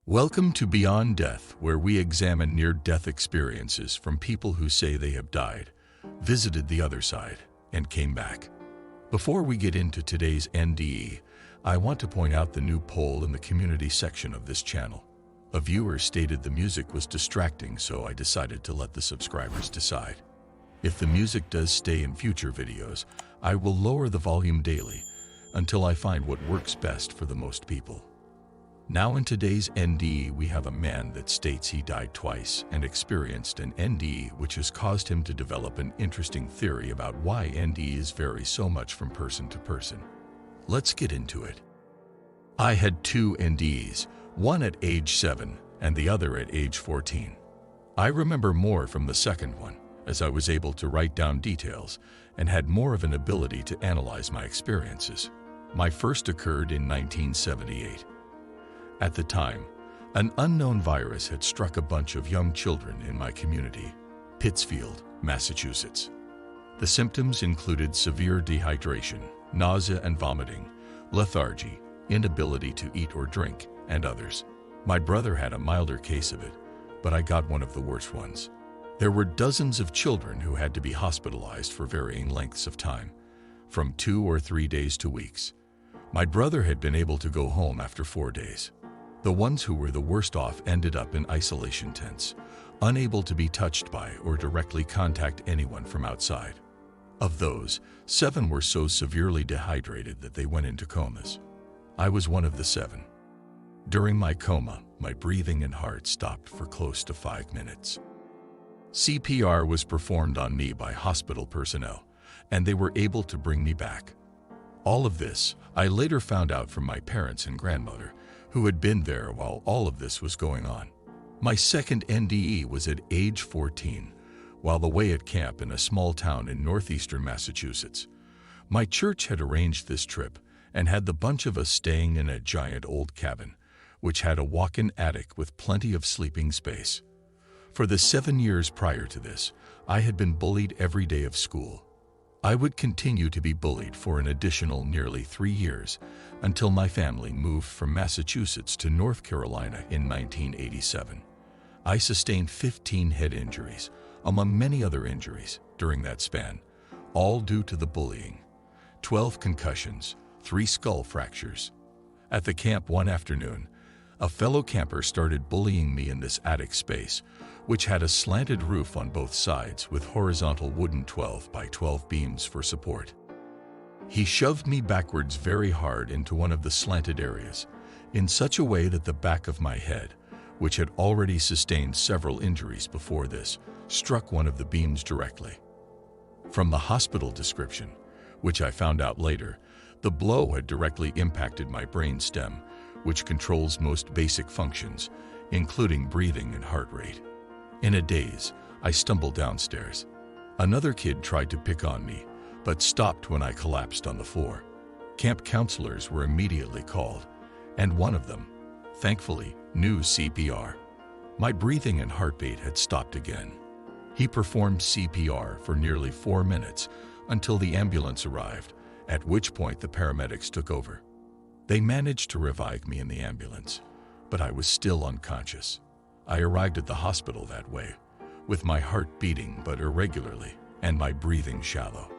Welcome to Beyond Death, where we examine near-death experiences from people who say they have died, visited the other side, and came back. Before we get into today's NDE, I want to point out the new poll in the community section of this channel. A viewer stated the music was distracting, so I decided to let the subscribers decide. If the music does stay in future videos, I will lower the volume daily until I find what works best for the most people. Now in today's NDE, we have a man that states he died twice and experienced an NDE, which has caused him to develop an interesting theory about why NDEs vary so much from person to person. Let's get into it. I had two NDEs, one at age 7 and the other at age 14. I remember more from the second one, as I was able to write down details and had more of an ability to analyze my experiences. My first occurred in 1978. At the time, an unknown virus had struck a bunch of young children in my community, Pittsfield, Massachusetts. The symptoms included severe dehydration, nausea and vomiting, lethargy, inability to eat or drink, and others. My brother had a milder case of it, but I got one of the worst ones. There were dozens of children who had to be hospitalized for varying lengths of time, from 2 or 3 days to weeks. My brother had been able to go home after 4 days. The ones who were the worst off ended up in isolation tents, unable to be touched by or directly contact anyone from outside. Of those, 7 were so severely dehydrated that they went into comas. I was one of the 7. During my coma, my breathing and heart stopped for close to 5 minutes. CPR was performed on me by hospital personnel, and they were able to bring me back. All of this, I later found out from my parents and grandmother, who had been there while all of this was going on. My second NDE was at age 14, while away at camp in a small town in northeastern Massachusetts. My church had arranged this trip and had the bunch of us staying in a giant old cabin, which had a walk-in attic with plenty of sleeping space. For the 7 years prior to this, I had been bullied every day of school. I would continue to be bullied for an additional nearly 3 years until my family moved from Massachusetts to North Carolina in 1987. I sustained 15 head injuries, among many other injuries, during that span, all due to the bullying. 12 concussions, 3 skull fractures. At the camp one afternoon, a fellow camper started bullying me in this attic space, which had a slanted roof on both sides with horizontal wooden 12 by 12 beams for support. He shoved me backwards very hard into one of the slanted areas, in such a way that the back of my head, which had already sustained several injuries before this, struck one of the beams directly. From the hospital description, which I found out later, the blow had directly impacted my brain stem, which controls most basic functions, including breathing and heart rate. In a daze, I stumbled downstairs. Another kid tried to pick on me, but stopped when I collapsed on the floor. Camp counselors were immediately called, and one of them, thankfully, knew CPR. My breathing and heartbeat had stopped again. He performed CPR for nearly 4 minutes until the ambulance arrived, at which point the paramedics took over. They managed to revive me in the ambulance, but I was still unconscious. I arrived at the hospital that way, with my heart beating but irregularly and my breathing shallow.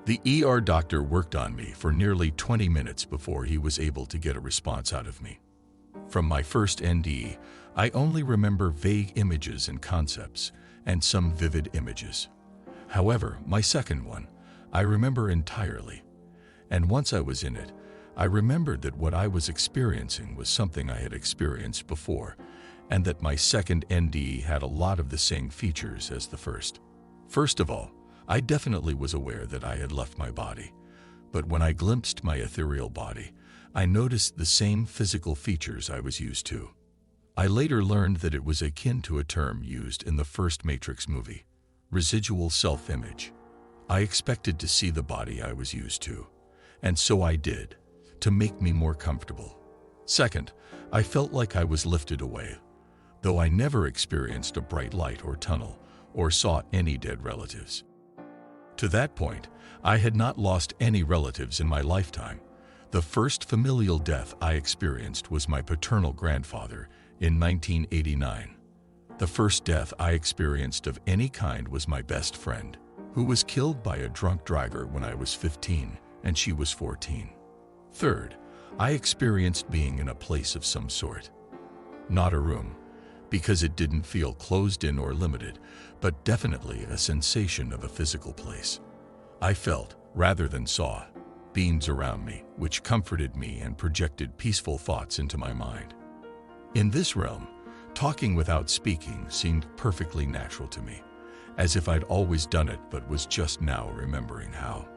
The ER doctor worked on me for nearly 20 minutes before he was able to get a response out of me. From my first NDE, I only remember vague images and concepts, and some vivid images. However, my second one, I remember entirely. And once I was in it, I remembered that what I was experiencing was something I had experienced before, and that my second NDE had a lot of the same features as the first. First of all, I definitely was aware that I had left my body, but when I glimpsed my ethereal body, I noticed the same physical features I was used to. I later learned that it was akin to a term used in the first Matrix movie, residual self-image. I expected to see the body I was used to, and so I did, to make me more comfortable. Second, I felt like I was lifted away, though I never experienced a bright light or tunnel, or saw any dead relatives. To that point, I had not lost any relatives in my lifetime, The first familial death I experienced was my paternal grandfather in 1989. The first death I experienced of any kind was my best friend, who was killed by a drunk driver when I was 15 and she was 14. Third, I experienced being in a place of some sort. Not a room, because it didn't feel closed in or limited, but definitely a sensation of a physical place. I felt, rather than saw, beings around me, which comforted me and projected peaceful thoughts into my mind. In this realm, talking without speaking seemed perfectly natural to me, as if I'd always done it but was just now remembering how.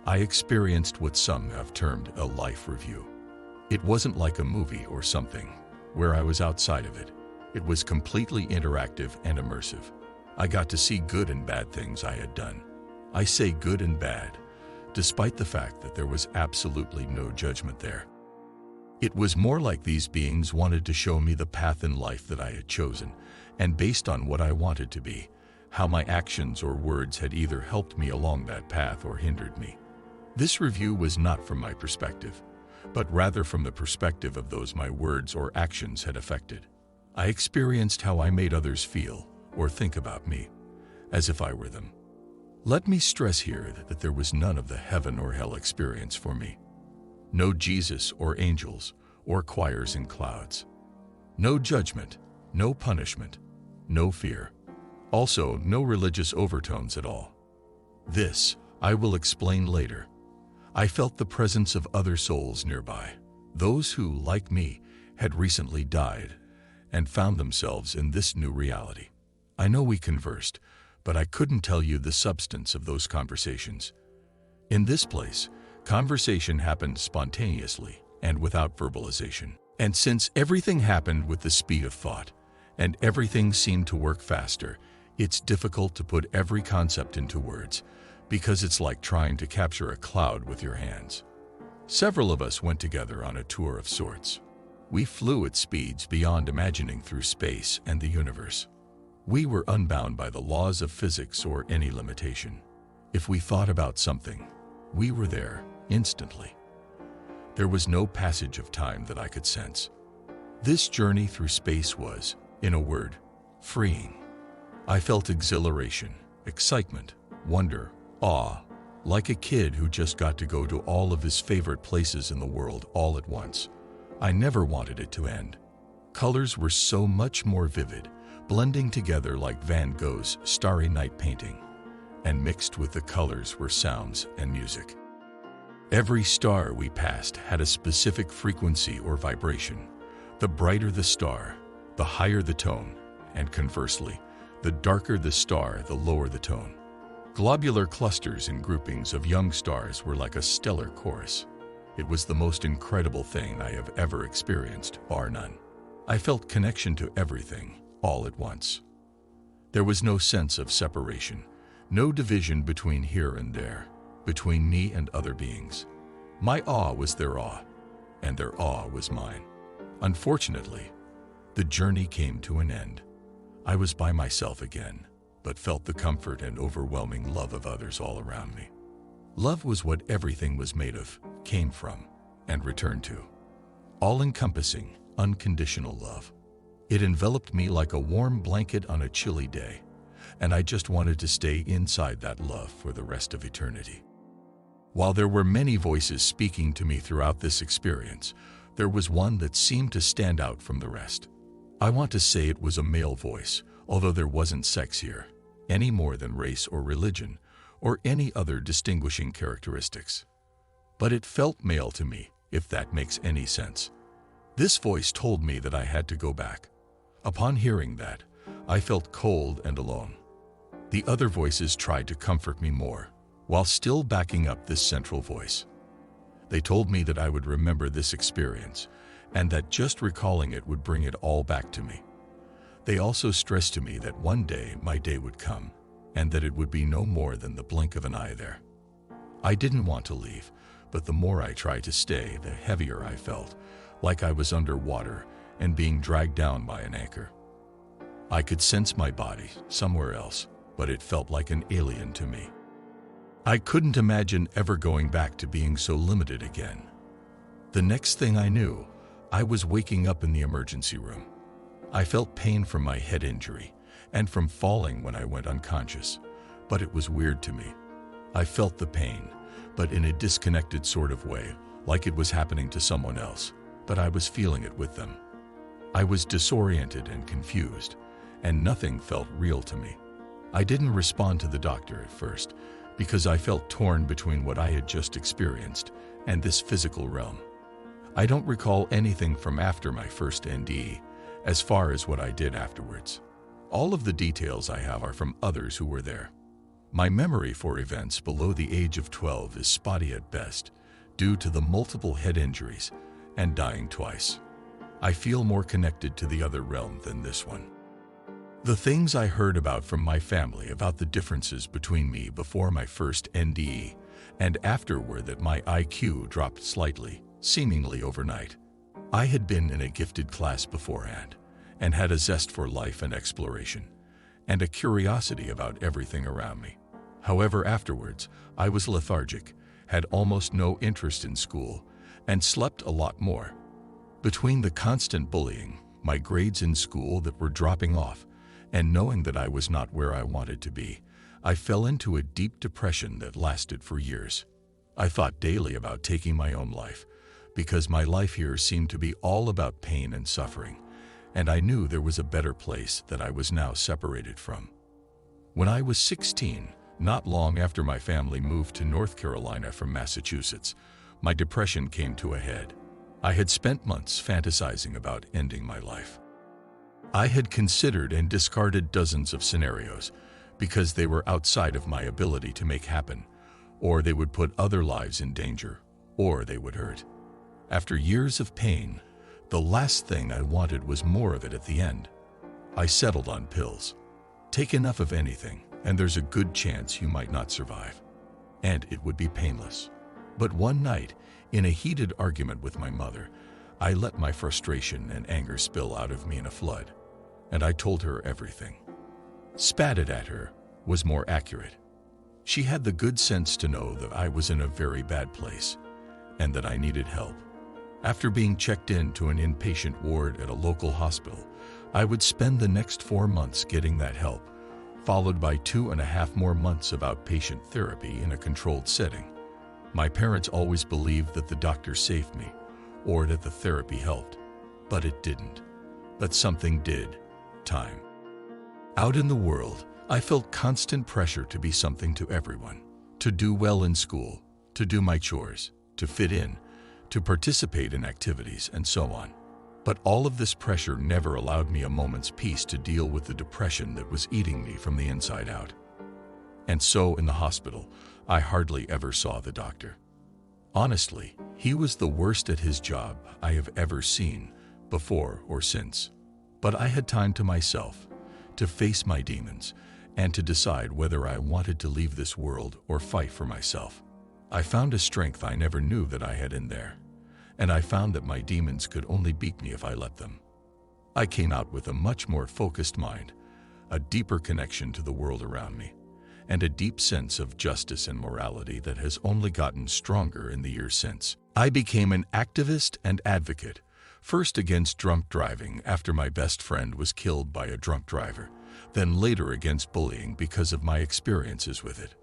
I experienced what some have termed a life review. It wasn't like a movie or something, where I was outside of it. It was completely interactive and immersive. I got to see good and bad things I had done. I say good and bad, despite the fact that there was absolutely no judgment there. It was more like these beings wanted to show me the path in life that I had chosen, and based on what I wanted to be, how my actions or words had either helped me along that path or hindered me. This review was not from my perspective, but rather from the perspective of those my words or actions had affected. I experienced how I made others feel or think about me, as if I were them. Let me stress here that there was none of the heaven or hell experience for me. No Jesus or angels or choirs in clouds. No judgment, no punishment, no fear. Also, no religious overtones at all. This, I will explain later. I felt the presence of other souls nearby, those who, like me, had recently died and found themselves in this new reality. I know we conversed, but I couldn't tell you the substance of those conversations. In this place, conversation happened spontaneously and without verbalization. And since everything happened with the speed of thought, and everything seemed to work faster, it's difficult to put every concept into words, because it's like trying to capture a cloud with your hands. Several of us went together on a tour of sorts. We flew at speeds beyond imagining through space and the universe. We were unbound by the laws of physics or any limitation. If we thought about something, we were there instantly. There was no passage of time that I could sense. This journey through space was, in a word, freeing. I felt exhilaration, excitement, wonder, awe, like a kid who just got to go to all of his favorite places in the world all at once. I never wanted it to end. Colors were so much more vivid, blending together like Van Gogh's Starry Night painting, and mixed with the colors were sounds and music. Every star we passed had a specific frequency or vibration. The brighter the star, the higher the tone, and conversely, the darker the star, the lower the tone. Globular clusters and groupings of young stars were like a stellar chorus. It was the most incredible thing I have ever experienced, bar none. I felt connection to everything, all at once. There was no sense of separation, no division between here and there, between me and other beings. My awe was their awe, and their awe was mine. Unfortunately, the journey came to an end. I was by myself again, but felt the comfort and overwhelming love of others all around me. Love was what everything was made of, came from, and returned to. All-encompassing, unconditional love. It enveloped me like a warm blanket on a chilly day, and I just wanted to stay inside that love for the rest of eternity. While there were many voices speaking to me throughout this experience, there was one that seemed to stand out from the rest. I want to say it was a male voice, although there wasn't sex here, any more than race or religion, or any other distinguishing characteristics. But it felt male to me, if that makes any sense. This voice told me that I had to go back. Upon hearing that, I felt cold and alone. The other voices tried to comfort me more, while still backing up this central voice. They told me that I would remember this experience, and that just recalling it would bring it all back to me. They also stressed to me that one day my day would come, and that it would be no more than the blink of an eye there. I didn't want to leave, but the more I tried to stay, the heavier I felt, like I was underwater and being dragged down by an anchor. I could sense my body somewhere else, but it felt like an alien to me. I couldn't imagine ever going back to being so limited again. The next thing I knew, I was waking up in the emergency room. I felt pain from my head injury and from falling when I went unconscious, but it was weird to me. I felt the pain, but in a disconnected sort of way, like it was happening to someone else, but I was feeling it with them. I was disoriented and confused, and nothing felt real to me. I didn't respond to the doctor at first because I felt torn between what I had just experienced and this physical realm. I don't recall anything from after my first NDE, as far as what I did afterwards. All of the details I have are from others who were there. My memory for events below the age of 12 is spotty at best, due to the multiple head injuries and dying twice. I feel more connected to the other realm than this one. The things I heard about from my family about the differences between me before my first NDE and after were that my IQ dropped slightly, seemingly overnight. I had been in a gifted class beforehand and had a zest for life and exploration, and a curiosity about everything around me. However, afterwards, I was lethargic, had almost no interest in school, and slept a lot more. Between the constant bullying, my grades in school that were dropping off, and knowing that I was not where I wanted to be, I fell into a deep depression that lasted for years. I thought daily about taking my own life, because my life here seemed to be all about pain and suffering, and I knew there was a better place that I was now separated from. When I was 16, not long after my family moved to North Carolina from Massachusetts, my depression came to a head. I had spent months fantasizing about ending my life. I had considered and discarded dozens of scenarios because they were outside of my ability to make happen, or they would put other lives in danger, or they would hurt. After years of pain, the last thing I wanted was more of it at the end. I settled on pills. Take enough of anything, and there's a good chance you might not survive. And it would be painless. But one night, in a heated argument with my mother, I let my frustration and anger spill out of me in a flood, and I told her everything. Spat it at her was more accurate. She had the good sense to know that I was in a very bad place, and that I needed help. After being checked into an inpatient ward at a local hospital, I would spend the next 4 months getting that help, followed by 2.5 more months of outpatient therapy in a controlled setting. My parents always believed that the doctor saved me, or that the therapy helped, but it didn't. But something did. Time. Out in the world, I felt constant pressure to be something to everyone, to do well in school, to do my chores, to fit in, to participate in activities, and so on. But all of this pressure never allowed me a moment's peace to deal with the depression that was eating me from the inside out. And so in the hospital, I hardly ever saw the doctor. Honestly, he was the worst at his job I have ever seen, before or since. But I had time to myself, to face my demons, and to decide whether I wanted to leave this world or fight for myself. I found a strength I never knew that I had in there, and I found that my demons could only beat me if I let them. I came out with a much more focused mind, a deeper connection to the world around me, and a deep sense of justice and morality that has only gotten stronger in the years since. I became an activist and advocate, first against drunk driving after my best friend was killed by a drunk driver, then later against bullying because of my experiences with it.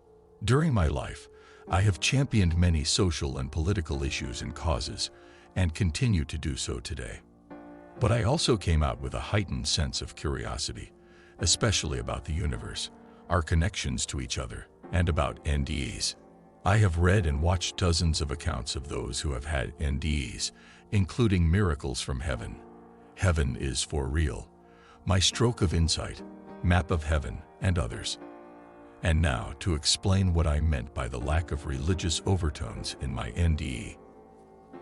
During my life, I have championed many social and political issues and causes, and continue to do so today. But I also came out with a heightened sense of curiosity, especially about the universe, our connections to each other, and about NDEs. I have read and watched dozens of accounts of those who have had NDEs, including Miracles from Heaven, Heaven is for Real, My Stroke of Insight, Map of Heaven, and others. And now to explain what I meant by the lack of religious overtones in my NDE.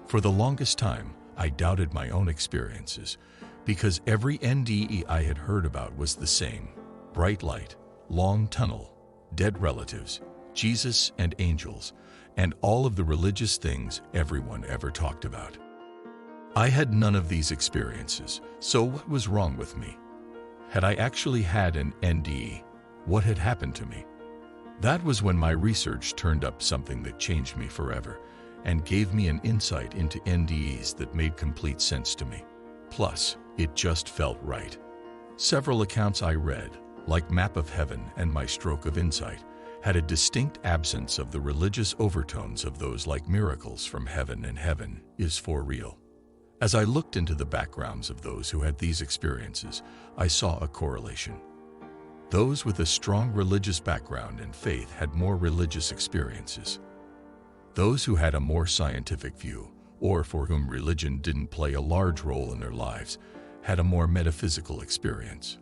For the longest time, I doubted my own experiences because every NDE I had heard about was the same: bright light, long tunnel, dead relatives, Jesus and angels, and all of the religious things everyone ever talked about. I had none of these experiences, so what was wrong with me? Had I actually had an NDE? What had happened to me? That was when my research turned up something that changed me forever, and gave me an insight into NDEs that made complete sense to me. Plus, it just felt right. Several accounts I read, like Map of Heaven and My Stroke of Insight, had a distinct absence of the religious overtones of those like Miracles from Heaven and Heaven is for real. As I looked into the backgrounds of those who had these experiences, I saw a correlation. Those with a strong religious background and faith had more religious experiences. Those who had a more scientific view, or for whom religion didn't play a large role in their lives, had a more metaphysical experience.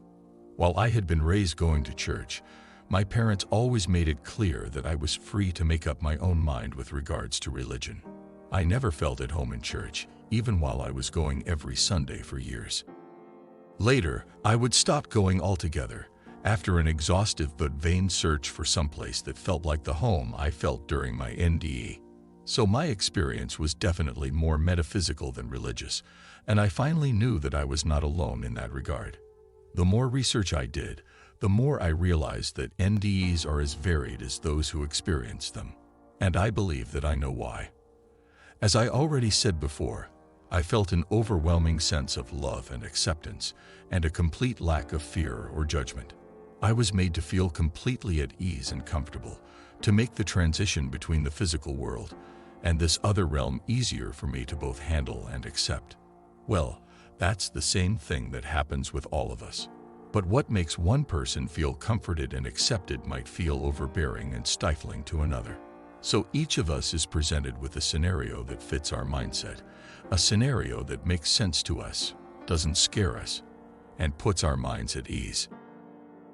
While I had been raised going to church, my parents always made it clear that I was free to make up my own mind with regards to religion. I never felt at home in church, even while I was going every Sunday for years. Later, I would stop going altogether, after an exhaustive but vain search for someplace that felt like the home I felt during my NDE. So my experience was definitely more metaphysical than religious, and I finally knew that I was not alone in that regard. The more research I did, the more I realized that NDEs are as varied as those who experience them, and I believe that I know why. As I already said before, I felt an overwhelming sense of love and acceptance, and a complete lack of fear or judgment. I was made to feel completely at ease and comfortable, to make the transition between the physical world and this other realm easier for me to both handle and accept. Well, that's the same thing that happens with all of us. But what makes one person feel comforted and accepted might feel overbearing and stifling to another. So each of us is presented with a scenario that fits our mindset, a scenario that makes sense to us, doesn't scare us, and puts our minds at ease.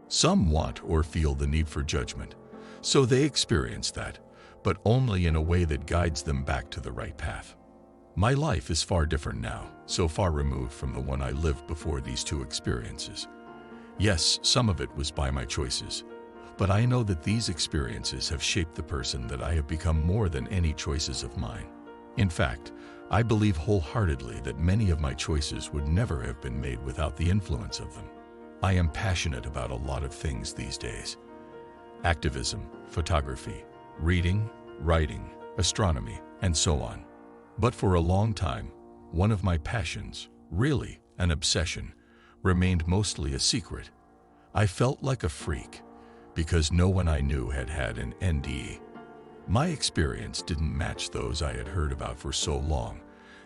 Some want or feel the need for judgment, so they experience that, but only in a way that guides them back to the right path. My life is far different now, so far removed from the one I lived before these two experiences. Yes, some of it was by my choices, but I know that these experiences have shaped the person that I have become more than any choices of mine. In fact, I believe wholeheartedly that many of my choices would never have been made without the influence of them. I am passionate about a lot of things these days: activism, photography, reading, writing, astronomy, and so on. But for a long time, one of my passions, really an obsession, remained mostly a secret. I felt like a freak because no one I knew had had an NDE. My experience didn't match those I had heard about for so long,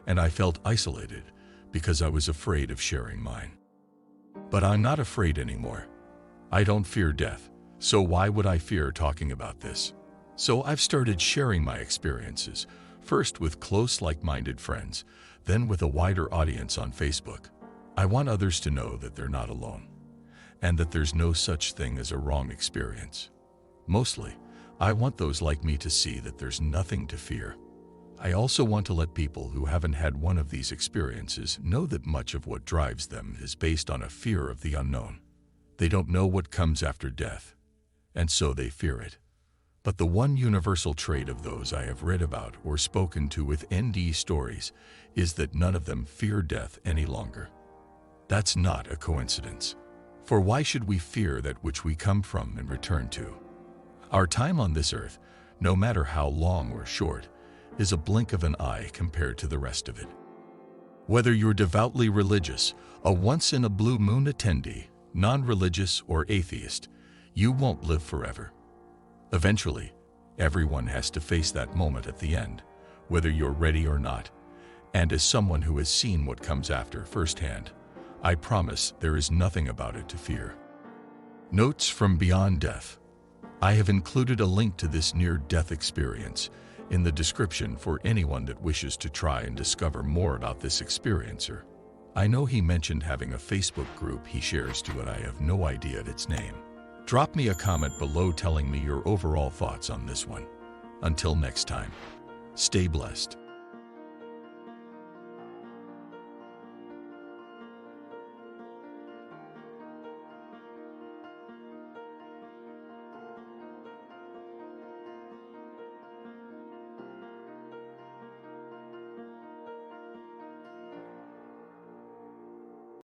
and I felt isolated because I was afraid of sharing mine. But I'm not afraid anymore. I don't fear death, so why would I fear talking about this? So I've started sharing my experiences, first with close like-minded friends, then with a wider audience on Facebook. I want others to know that they're not alone, and that there's no such thing as a wrong experience. Mostly, I want those like me to see that there's nothing to fear. I also want to let people who haven't had one of these experiences know that much of what drives them is based on a fear of the unknown. They don't know what comes after death, and so they fear it. But the one universal trait of those I have read about or spoken to with NDE stories is that none of them fear death any longer. That's not a coincidence. For why should we fear that which we come from and return to? Our time on this earth, no matter how long or short, is a blink of an eye compared to the rest of it. Whether you're devoutly religious, a once-in-a-blue-moon attendee, non-religious, or atheist, you won't live forever. Eventually, everyone has to face that moment at the end, whether you're ready or not. And as someone who has seen what comes after firsthand, I promise there is nothing about it to fear. Notes from Beyond Death. I have included a link to this near-death experience in the description for anyone that wishes to try and discover more about this experiencer. I know he mentioned having a Facebook group he shares to, but I have no idea its name. Drop me a comment below telling me your overall thoughts on this one. Until next time, stay blessed.